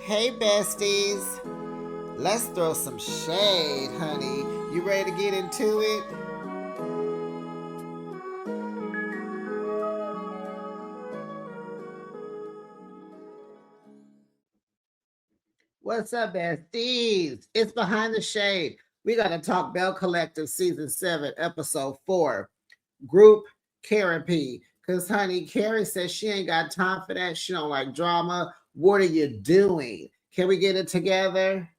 Hey besties, let's throw some shade, honey. You ready to get into it? What's up, besties? It's Behind the Shade. We got to talk Belle Collective Season 7, Episode 4, Group Kerrapy. Because, honey, Carrie says she ain't got time for that. She don't like drama. What are you doing? Can we get it together?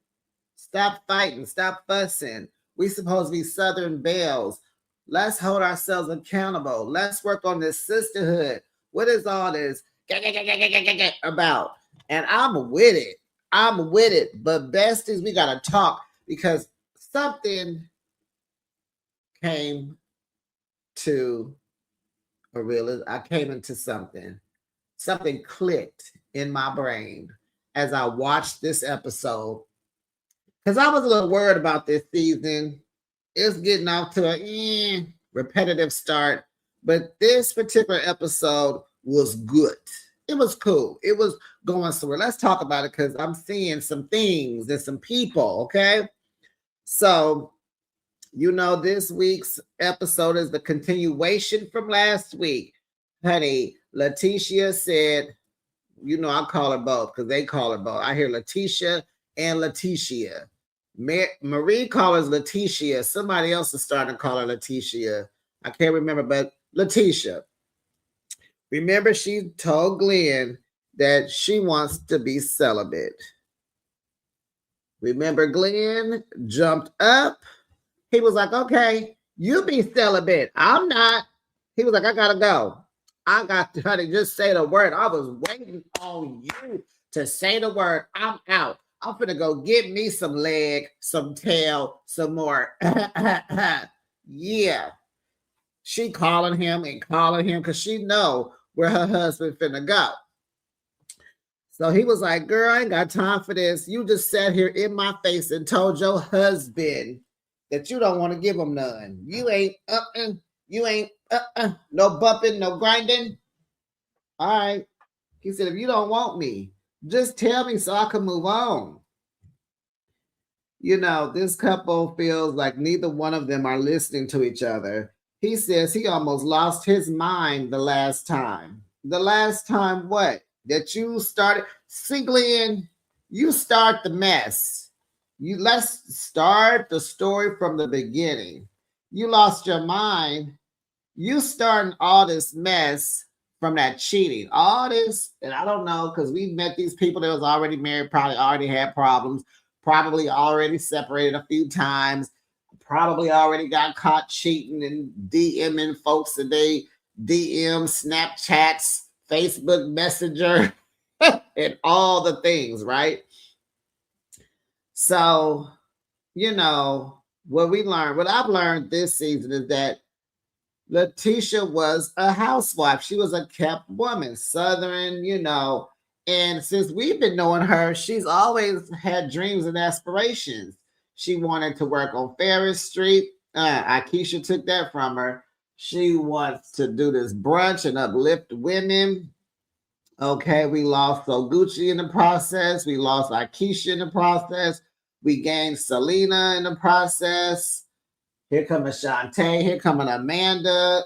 Stop fighting. Stop fussing. We supposed to be Southern Belles. Let's hold ourselves accountable. Let's work on this sisterhood. What is all this about? And I'm with it. I'm with it. But besties, we got to talk because something came to a real. I came into something. Something clicked in my brain as I watched this episode. Because I was a little worried about this season. It's getting off to a repetitive start. But this particular episode was good. It was cool. It was going somewhere. Let's talk about it because I'm seeing some things and some people, okay? So, this week's episode is the continuation from last week. Honey, Latrishia said, I call her both because they call her both. I hear Letitia and Latrishia. Marie calls Latrishia. Somebody else is starting to call her Latrishia. I can't remember, but Letitia. Remember, she told Glenn that she wants to be celibate. Remember, Glenn jumped up. He was like, okay, you be celibate. I'm not. He was like, I gotta go. I got to honey, just say the word. I was waiting on you to say the word. I'm out. I'm finna go get me some leg, some tail, some more. Yeah. She calling him because she know where her husband finna go. So he was like, girl, I ain't got time for this. You just sat here in my face and told your husband that you don't want to give him none. You ain't no bumping, no grinding. All right. He said, if you don't want me, just tell me so I can move on. This couple feels like neither one of them are listening to each other. He says he almost lost his mind the last time. The last time what? That you started singling, you start the mess. Let's start the story from the beginning. You lost your mind. You starting all this mess from that cheating. All this, and I don't know, because we met these people that was already married, probably already had problems, probably already separated a few times, probably already got caught cheating and DMing folks that they DM, Snapchats, Facebook Messenger, and all the things, right? So, what I've learned this season is that Letitia was a housewife. She was a kept woman, Southern, and since we've been knowing her, she's always had dreams and aspirations. She wanted to work on Ferris Street. Akeisha took that from her. She wants to do this brunch and uplift women. Okay, we lost Gucci in the process. We lost Akeisha in the process. We gained Selena in the process. Here comes Shantae. Here comes Amanda.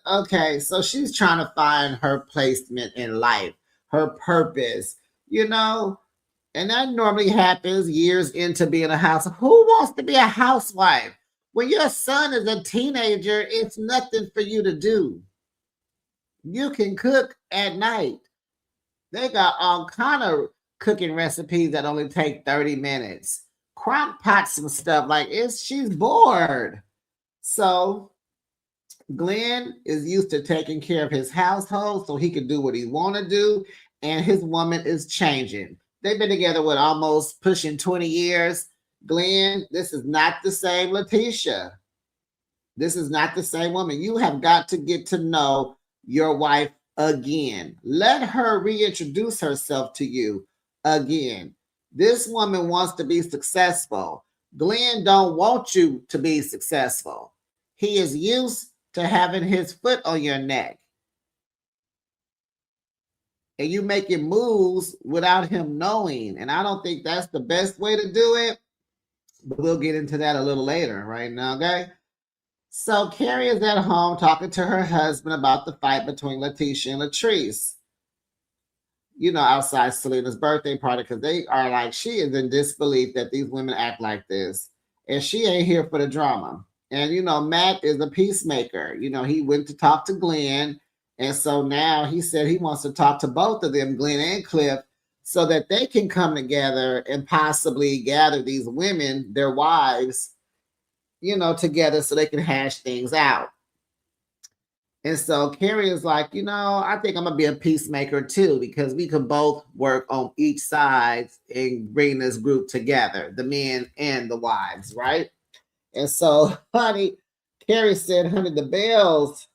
Okay, so she's trying to find her placement in life, her purpose, and that normally happens years into being a housewife. Who wants to be a housewife? When your son is a teenager, it's nothing for you to do. You can cook at night. They got all kind of cooking recipes that only take 30 minutes. Crock pots and stuff like she's bored. So Glenn is used to taking care of his household so he can do what he want to do, and his woman is changing. They've been together with almost pushing 20 years. Glenn, this is not the same Letitia. This is not the same woman. You have got to get to know your wife again. Let her reintroduce herself to you again. This woman wants to be successful. Glenn don't want you to be successful. He is used to having his foot on your neck. and you making moves without him knowing. And I don't think that's the best way to do it. But we'll get into that a little later, right now, okay? So Carrie is at home talking to her husband about the fight between Latrishia and Latrice, outside Selena's birthday party, because they are like, she is in disbelief that these women act like this. And she ain't here for the drama. And, Matt is a peacemaker. He went to talk to Glenn. And so now he said he wants to talk to both of them, Glenn and Cliff, so that they can come together and possibly gather these women, their wives, together so they can hash things out. And so Carrie is like, I think I'm going to be a peacemaker too, because we can both work on each side and bring this group together, the men and the wives, right? And so, honey, Carrie said, honey, the Bells,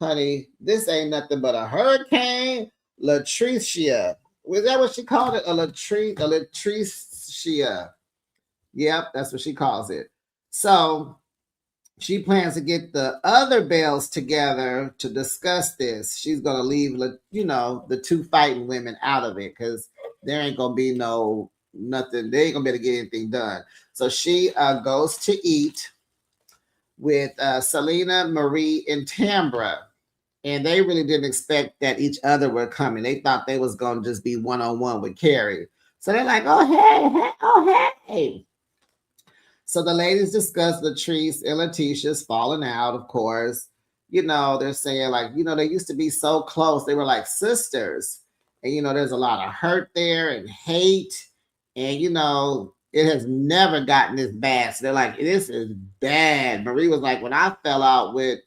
honey, this ain't nothing but a hurricane. Latrishia. Was that what she called it? A Latrishia. Yep, that's what she calls it. So she plans to get the other Bells together to discuss this. She's going to leave, the two fighting women out of it because there ain't going to be nothing. They ain't going to be able to get anything done. So she goes to eat with Selena, Marie, and Tambra. And they really didn't expect that each other were coming. They thought they was going to just be one-on-one with Carrie. So they're like, oh, hey. So the ladies discuss Latrice and Letitia's falling out, of course. They're saying like, they used to be so close. They were like sisters. And, there's a lot of hurt there and hate. And, it has never gotten this bad. So they're like, this is bad. Marie was like, when I fell out with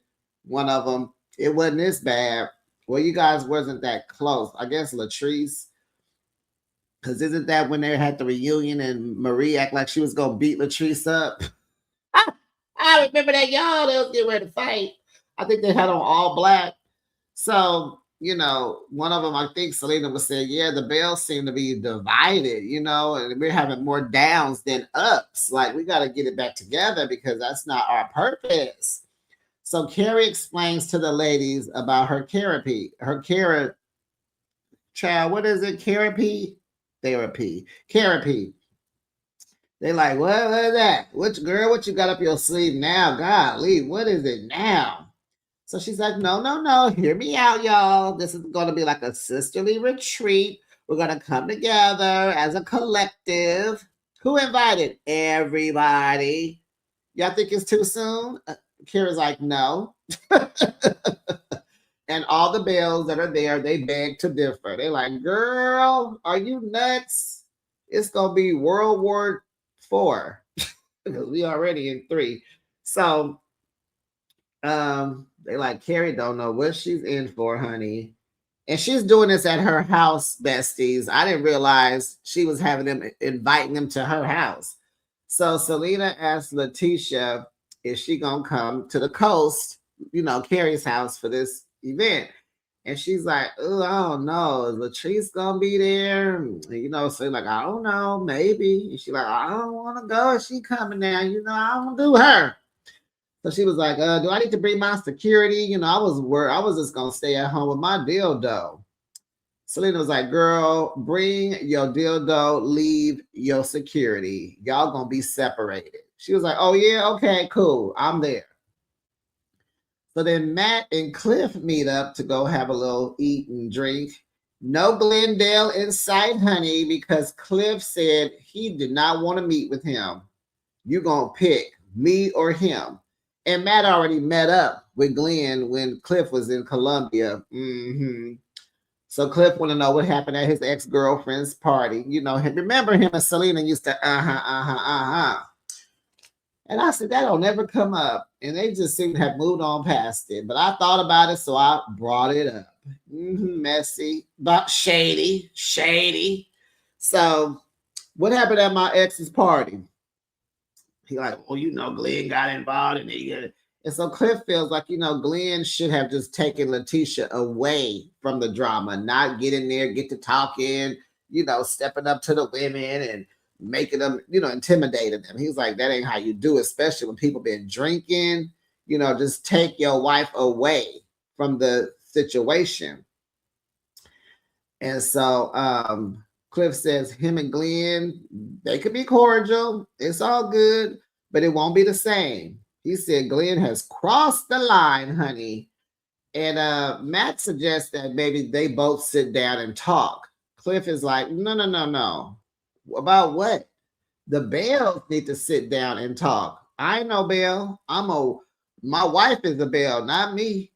one of them, it wasn't this bad. Well, you guys wasn't that close. I guess Latrice, because isn't that when they had the reunion and Marie act like she was going to beat Latrice up? I remember that, y'all. They was getting ready to fight. I think they had on all black. So, one of them, I think Selena was saying, yeah, the Bells seem to be divided, and we're having more downs than ups. Like, we got to get it back together because that's not our purpose. So Carrie explains to the ladies about her Kerrapy. Child, what is it? Kerrapy? Kerrapy. They like, what is that? What you got up your sleeve now? Golly, what is it now? So she's like, no. Hear me out, y'all. This is going to be like a sisterly retreat. We're going to come together as a collective. Who invited? Everybody. Y'all think it's too soon? Kira's like, no. And all the Bells that are there, they beg to differ. They're like, girl, are you nuts? It's going to be World War IV because we already in 3. So they like, Carrie don't know what she's in for, honey. And she's doing this at her house, besties. I didn't realize she was inviting them to her house. So Selena asked Latricia, is she going to come to the coast, Carrie's house for this event? And she's like, oh, I don't know. Is Latrice going to be there? So like, I don't know, maybe. And she's like, I don't want to go. Is she coming now? I don't do her. So she was like, do I need to bring my security? I was worried. I was just going to stay at home with my dildo. Selena was like, girl, bring your dildo, leave your security. Y'all going to be separated. She was like, oh, yeah, okay, cool. I'm there. So then Matt and Cliff meet up to go have a little eat and drink. No Glendale in sight, honey, because Cliff said he did not want to meet with him. You're going to pick me or him. And Matt already met up with Glenn when Cliff was in Columbia. So Cliff want to know what happened at his ex-girlfriend's party. Remember him and Selena used to And I said, that'll never come up. And they just seem to have moved on past it. But I thought about it, so I brought it up. Messy, but shady. So what happened at my ex's party? He like, well, Glenn got involved in it. And so Cliff feels like, Glenn should have just taken Latricia away from the drama, not get in there, get to talking, stepping up to the women and making them, intimidating them. He's like, that ain't how you do it, especially when people been drinking, just take your wife away from the situation. And so Cliff says him and Glenn, they could be cordial. It's all good, but it won't be the same. He said Glenn has crossed the line, honey. And Matt suggests that maybe they both sit down and talk. Cliff is like, no, no, no, no. About what? The Bells need to sit down and talk. I know Belle. My wife is a Belle, not me.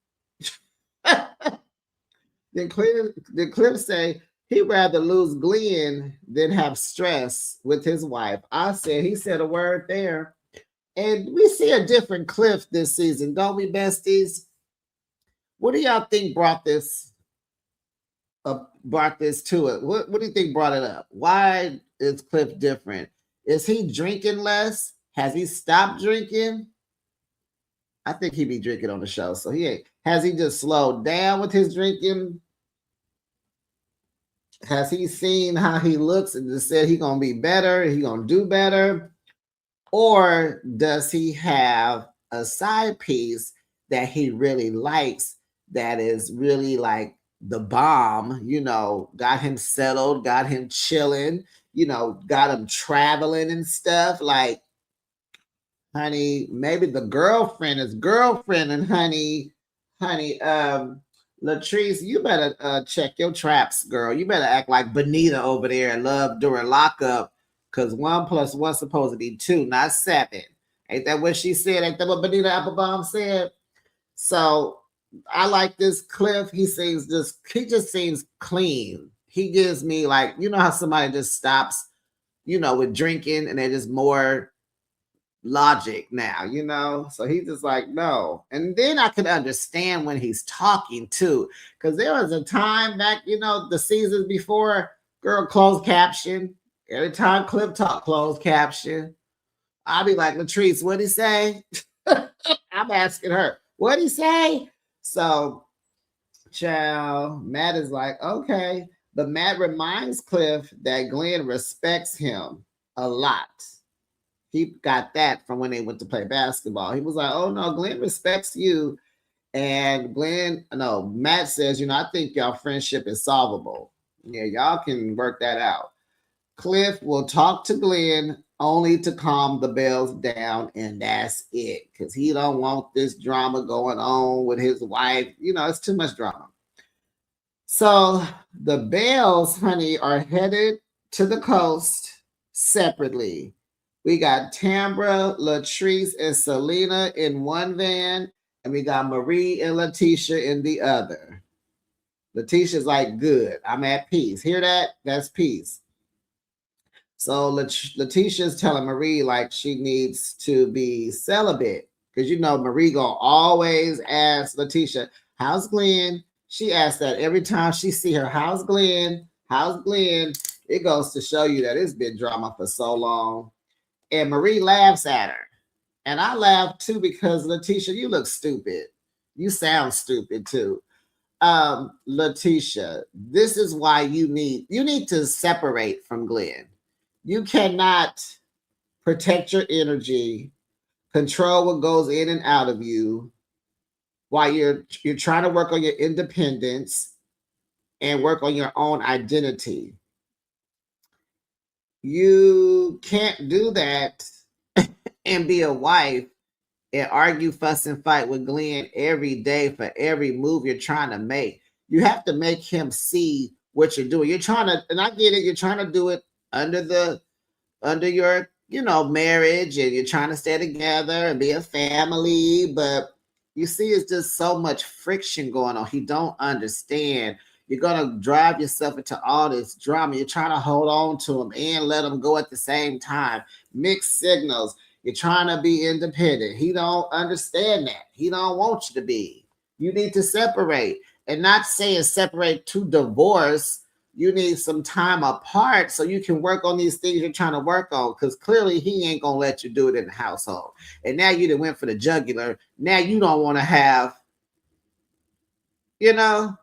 Cliff say he'd rather lose Glenn than have stress with his wife. He said a word there. And we see a different Cliff this season, don't we, besties? What do y'all think brought this to it? What do you think brought it up? Why is Cliff different? Is he drinking less? Has he stopped drinking? I think he be drinking on the show, so he ain't. Has he just slowed down with his drinking? Has he seen how he looks and just said he gonna be better? He gonna do better, or does he have a side piece that he really likes? That is really like the bomb, got him settled, got him chilling, got him traveling and stuff. Like, honey, maybe the girlfriend is girlfriend, and honey, Latrice, you better check your traps, girl. You better act like Benita over there and Love during lockup, because 1 + 1 supposed to be 2, not 7. Ain't that what she said? Ain't that what Benita Applebaum said? So I like this Cliff. He just seems clean. He gives me like, how somebody just stops, with drinking and they're just more logic now. So he's just like, no. And then I could understand when he's talking too, because there was a time back, the seasons before, girl, closed caption. Every time Cliff talk, closed caption. I'll be like, Latrice, what'd he say? I'm asking her, what'd he say? So, child, Matt is like, okay. But Matt reminds Cliff that Glenn respects him a lot. He got that from when they went to play basketball. He was like, oh, no, Glenn respects you. And Matt says, I think y'all friendship is solvable. Yeah, y'all can work that out. Cliff will talk to Glenn only to calm the Bells down, and that's it, because he don't want this drama going on with his wife. It's too much drama. So the Bells, honey, are headed to the coast separately. We got Tambra, Latrice, and Selena in one van, and we got Marie and Letitia in the other. Letitia's like, good, I'm at peace. Hear that? That's peace. So Letitia's telling Marie like she needs to be celibate, because Marie gonna always ask Letitia, how's Glenn? She asks that every time she see her, how's Glenn? How's Glenn? It goes to show you that it's been drama for so long. And Marie laughs at her. And I laugh too, because Letitia, you look stupid. You sound stupid too. Letitia, this is why you need to separate from Glenn. You cannot protect your energy, control what goes in and out of you, while you're trying to work on your independence and work on your own identity. You can't do that and be a wife and argue, fuss, and fight with Glenn every day for every move you're trying to make. You have to make him see what you're doing. You're trying to, and I get it, you're trying to do it under your, marriage, and you're trying to stay together and be a family, but you see, it's just so much friction going on. He don't understand. You're going to drive yourself into all this drama. You're trying to hold on to him and let him go at the same time. Mixed signals. You're trying to be independent. He don't understand that. He don't want you to be. You need to separate. And not saying separate to divorce. You need some time apart so you can work on these things you're trying to work on, because clearly he ain't going to let you do it in the household. And now you done went for the jugular. Now you don't want to have, you don't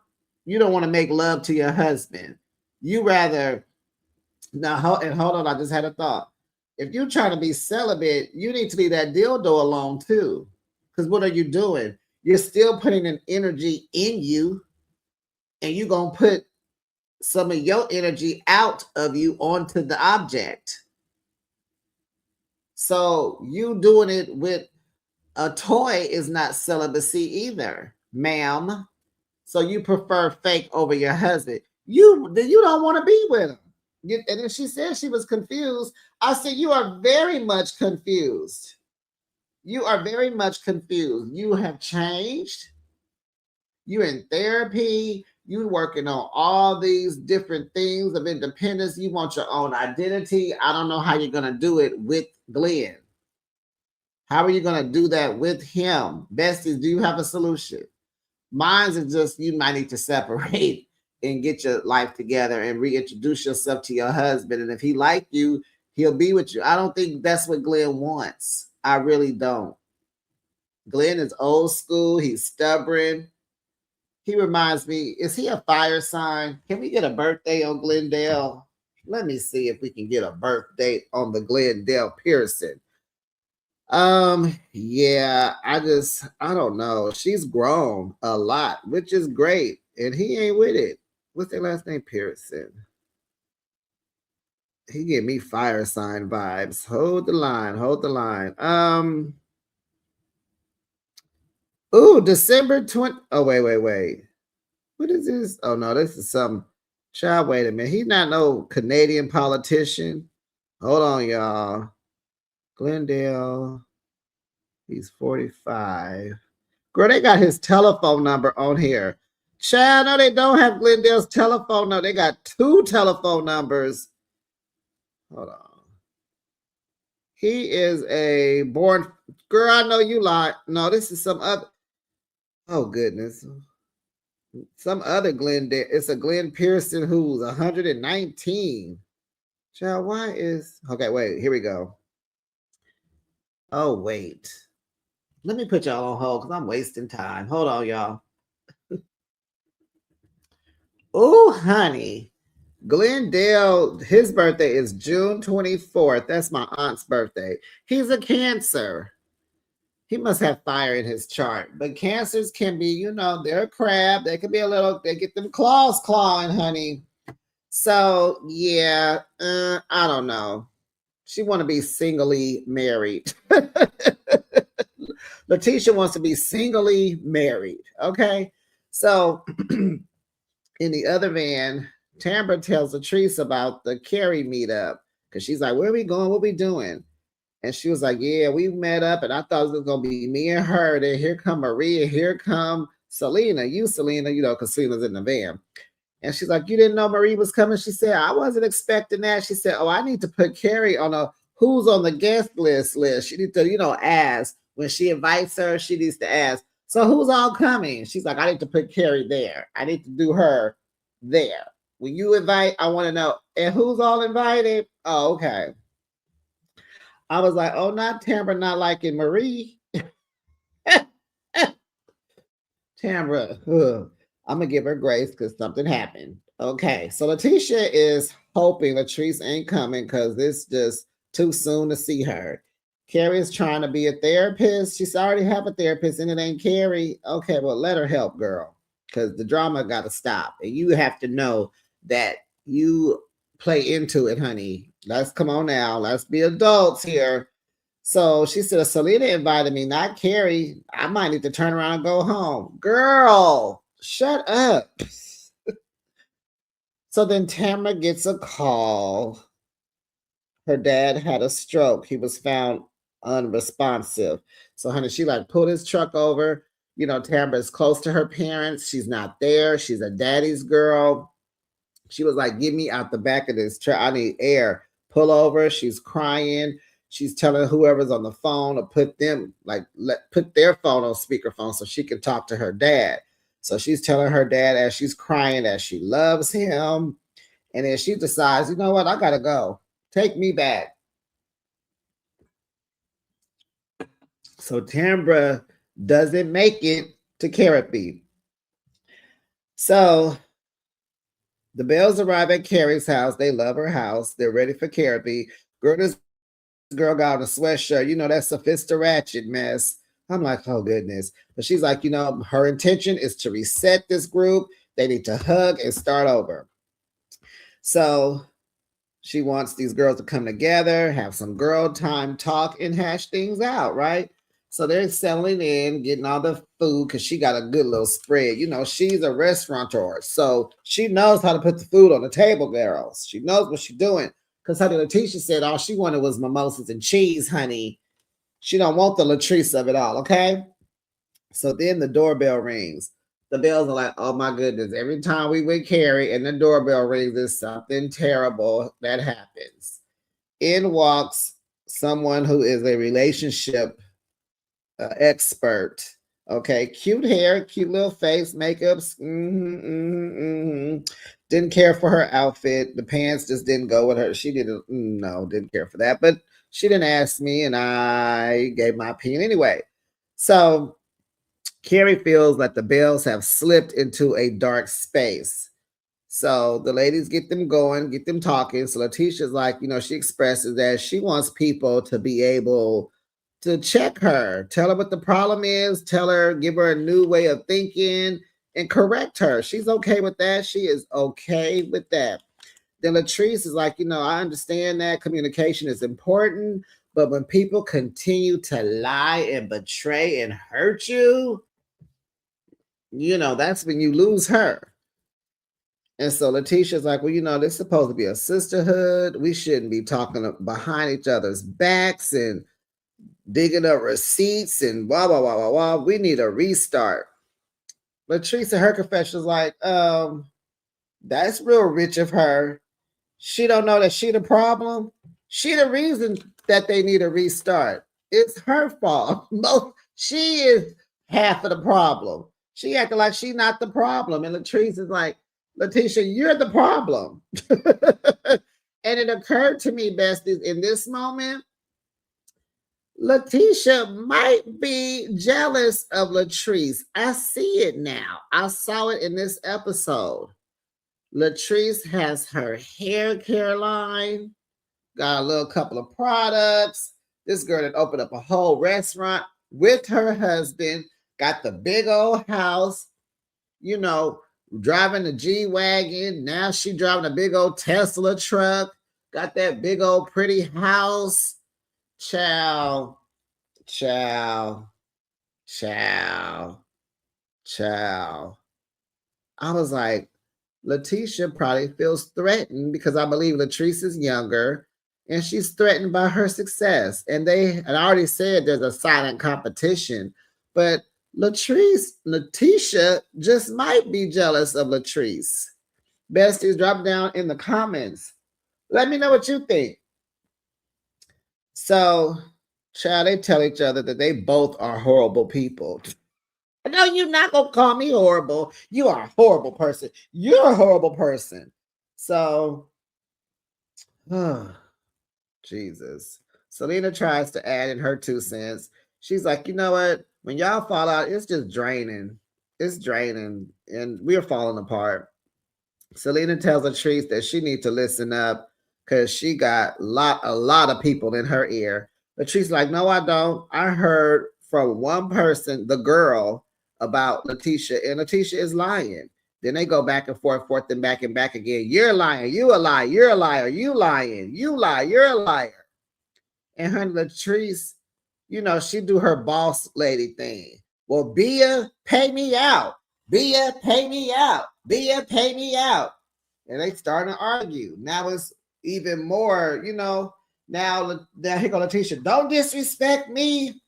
want to make love to your husband. You rather, hold on, I just had a thought. If you're trying to be celibate, you need to leave that dildo alone too. Because what are you doing? You're still putting an energy in you, and you're going to put some of your energy out of you onto the object. So you doing it with a toy is not celibacy either, ma'am. So you prefer fake over your husband. You don't want to be with him. And then she said she was confused. I said, you are very much confused. You are very much confused. You have changed. You're in therapy. You're working on all these different things of independence. You want your own identity. I don't know how you're going to do it with Glenn. How are you going to do that with him? Besties, do you have a solution? Mine is just you might need to separate and get your life together and reintroduce yourself to your husband. And if he like you, he'll be with you. I don't think that's what Glenn wants. I really don't. Glenn is old school. He's stubborn. He reminds me, is he a fire sign? Can we get a birthday on Glendale? Let me see if we can get a birthday on the Glendale Pearson. Yeah, I don't know. She's grown a lot, which is great. And he ain't with it. What's their last name? Pearson. He gave me fire sign vibes. Hold the line. Hold the line. Oh, December 20. Oh, wait. What is this? Oh no, this is some child. Wait a minute. He's not no Canadian politician. Hold on, y'all. Glendale. He's 45. Girl, they got his telephone number on here. Child, no, they don't have Glendale's telephone number. They got 2 telephone numbers. Hold on. He is a born girl. I know you lie. No, this is some other. Oh goodness. Some other Glendale. It's a Glenn Pearson who's 119. Child, why is okay? Wait, here we go. Oh, wait. Let me put y'all on hold because I'm wasting time. Hold on, y'all. Oh, honey. Glendale, his birthday is June 24th. That's my aunt's birthday. He's a Cancer. He must have fire in his chart. But Cancers can be, they're a crab. They can be they get them claws clawing, honey. So, yeah, I don't know. She want to be singly married. Latrishia wants to be singly married. Okay. So in the other van, Tambra tells Latrice about the Kerry meetup because she's like, where are we going? What are we doing? And she was like, yeah, we met up and I thought it was going to be me and her. Then here come Maria. Here come Selena. Selena, because Selena's in the van. And she's like, you didn't know Marie was coming? She said, I wasn't expecting that. She said, oh, I need to put Kerry on a who's on the guest list. She needs to, ask. When she invites her, she needs to ask, so who's all coming? She's like, I need to put Kerry there. I need to do her there. When you invite, I want to know, and who's all invited? Oh, okay. I was like, oh, not Tambra not liking Marie. Tambra, I'm going to give her grace because something happened. Okay, so Latrishia is hoping Latrice ain't coming because it's just too soon to see her. Kerry is trying to be a therapist. She's already have a therapist and it ain't Kerry. Okay, well, let her help, girl, because the drama got to stop. And you have to know that you play into it, honey. Let's come on now. Let's be adults here. So she said, Selena invited me, not Kerry. I might need to turn around and go home. Girl, shut up. So then Tamara gets a call. Her dad had a stroke. He was found unresponsive. So, honey, she pulled his truck over. Tamara is close to her parents. She's not there. She's a daddy's girl. She was like, get me out the back of this truck. I need air. Pull over. She's crying. She's telling whoever's on the phone to put them, put their phone on speakerphone so she can talk to her dad. So she's telling her dad as she's crying that she loves him. And then she decides, you know what? I got to go. Take me back. So Tambra doesn't make it to Kerrapy. So the Bells arrive at Kerry's house. They love her house. They're ready for Kerrapy. This girl got on a sweatshirt. That's a fist of ratchet mess. I'm like, oh, goodness. But she's like, her intention is to reset this group. They need to hug and start over. So she wants these girls to come together, have some girl time talk, and hash things out, right? So they're settling in, getting all the food because she got a good little spread. You know, she's a restaurateur, so she knows how to put the food on the table, girls. She knows what she's doing. Because honey, Latricia said all she wanted was mimosas and cheese, honey. She don't want the Latrice of it all, okay? So then the doorbell rings. The bells are like, oh my goodness. Every time we with Carrie and the doorbell rings, there's something terrible that happens. In walks someone who is a relationship expert. Okay, cute hair, cute little face, makeups. Didn't care for her outfit. The pants just didn't go with her. She didn't care for that. But she didn't ask me, and I gave my opinion anyway. So Carrie feels that the Bells have slipped into a dark space. So the ladies get them going, get them talking. So Letitia's like, she expresses that she wants people to be able to check her, tell her what the problem is, tell her, give her a new way of thinking, and correct her. She's okay with that. She is okay with that. Then Latrice is like, I understand that communication is important, but when people continue to lie and betray and hurt you, that's when you lose her. And so Letitia's like, well, this is supposed to be a sisterhood. We shouldn't be talking behind each other's backs and digging up receipts and blah, blah, blah, blah, blah. We need a restart. Latrice, her confession is like, that's real rich of her. She don't know that she the problem. She the reason that they need a restart. It's her fault. No, she is half of the problem. She acting like she not the problem. And Latrice is like, Letitia, you're the problem. And it occurred to me, besties, in this moment, Letitia might be jealous of Latrice. I see it now. I saw it in this episode. Latrice has her hair care line, got a little couple of products. This girl that opened up a whole restaurant with her husband, got the big old house, driving the G-Wagon. Now she driving a big old Tesla truck, got that big old pretty house. Ciao. I was like, Letitia probably feels threatened because I believe Latrice is younger and she's threatened by her success. And I already said there's a silent competition, but Letitia just might be jealous of Latrice. Besties, drop down in the comments. Let me know what you think. So, child, they tell each other that they both are horrible people. No, you're not going to call me horrible. You are a horrible person. You're a horrible person. So, Jesus. Selena tries to add in her 2 cents. She's like, you know what? When y'all fall out, it's just draining. It's draining. And we're falling apart. Selena tells Latrice that she needs to listen up because she got a lot of people in her ear. Latrice's like, no, I don't. I heard from one person, the girl, about Letitia, and Letitia is lying. Then they go back and forth and back again. You're lying. You a liar. You're a liar. You lying. You lie. You're a liar. And her Latrice, she do her boss lady thing. Well, Bia, pay me out. Bia, pay me out. Bia, pay me out. And they starting to argue. Now it's even more, now here go Letitia. Don't disrespect me.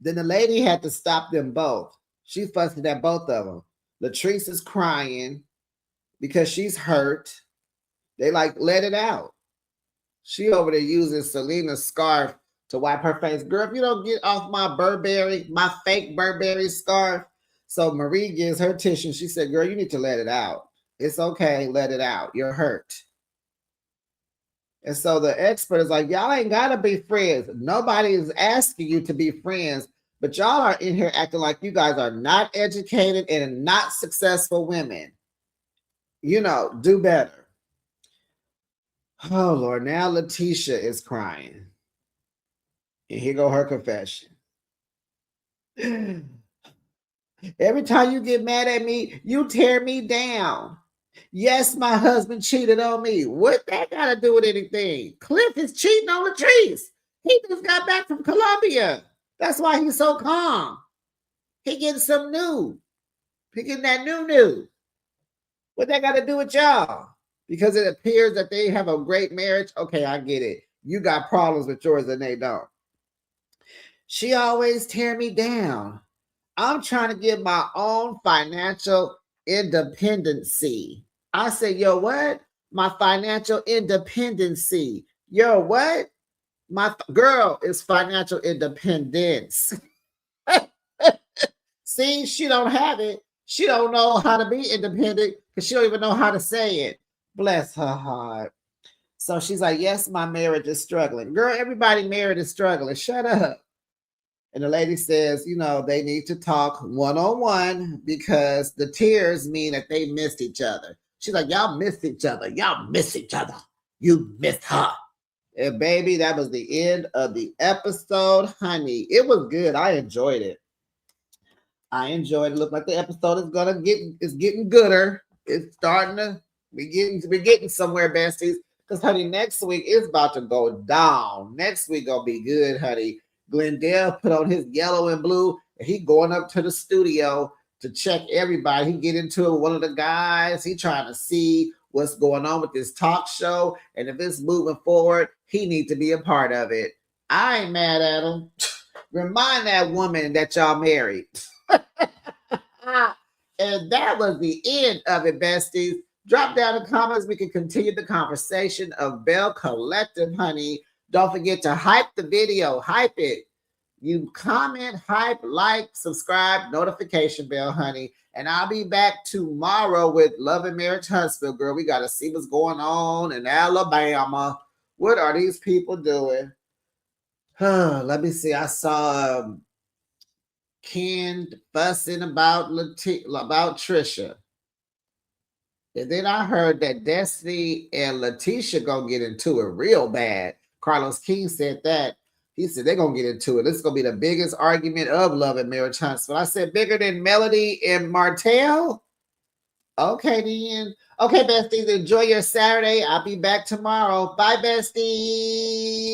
Then the lady had to stop them both. She fussing at both of them. Latrice is crying because she's hurt. They like, let it out. She over there using Selena's scarf to wipe her face. Girl, if you don't get off my fake Burberry scarf. So Marie gives her tissue. She said, girl, you need to let it out. It's okay. Let it out. You're hurt. And so the expert is like, y'all ain't got to be friends. Nobody is asking you to be friends, but y'all are in here acting like you guys are not educated and not successful women. Do better. Oh, Lord. Now Letitia is crying. And here go her confession. Every time you get mad at me, you tear me down. Yes, my husband cheated on me. What that got to do with anything? Cliff is cheating on Latrice. He just got back from Colombia. That's why he's so calm. He getting some new. He getting that new. What that got to do with y'all? Because it appears that they have a great marriage. Okay, I get it. You got problems with yours and they don't. She always tear me down. I'm trying to get my own financial independency. I said, yo, what? My financial independency. Yo, what? My girl is financial independence. See, she don't have it. She don't know how to be independent because she don't even know how to say it. Bless her heart. So she's like, yes, my marriage is struggling. Girl, everybody married is struggling. Shut up. And the lady says, you know, they need to talk one-on-one because the tears mean that they missed each other. She's like, y'all missed each other. Y'all miss each other. You missed her. And baby, that was the end of the episode, honey. It was good. I enjoyed it. I enjoyed it. Look like the episode is getting gooder. It's starting to we're getting somewhere, besties. Because honey, next week it's about to go down. Next week gonna be good, honey. Glendale put on his yellow and blue, and he going up to the studio to check everybody. He get into it with one of the guys. He trying to see what's going on with this talk show, and if it's moving forward, he need to be a part of it. I ain't mad at him. Remind that woman that y'all married. And that was the end of it, besties. Drop down in the comments. We can continue the conversation of Belle Collective, honey. Don't forget to hype the video. Hype it. You comment, hype, like, subscribe, notification bell, honey. And I'll be back tomorrow with Love and Marriage Huntsville, girl. We got to see what's going on in Alabama. What are these people doing? Let me see. I saw Ken fussing about Trisha. And then I heard that Destiny and Latrishia gonna get into it real bad. Carlos King said that. He said they're gonna get into it. This is gonna be the biggest argument of Love and Marriage Huntsville. I said bigger than Melody and Martell. Okay, then. Okay, besties, enjoy your Saturday. I'll be back tomorrow. Bye, besties.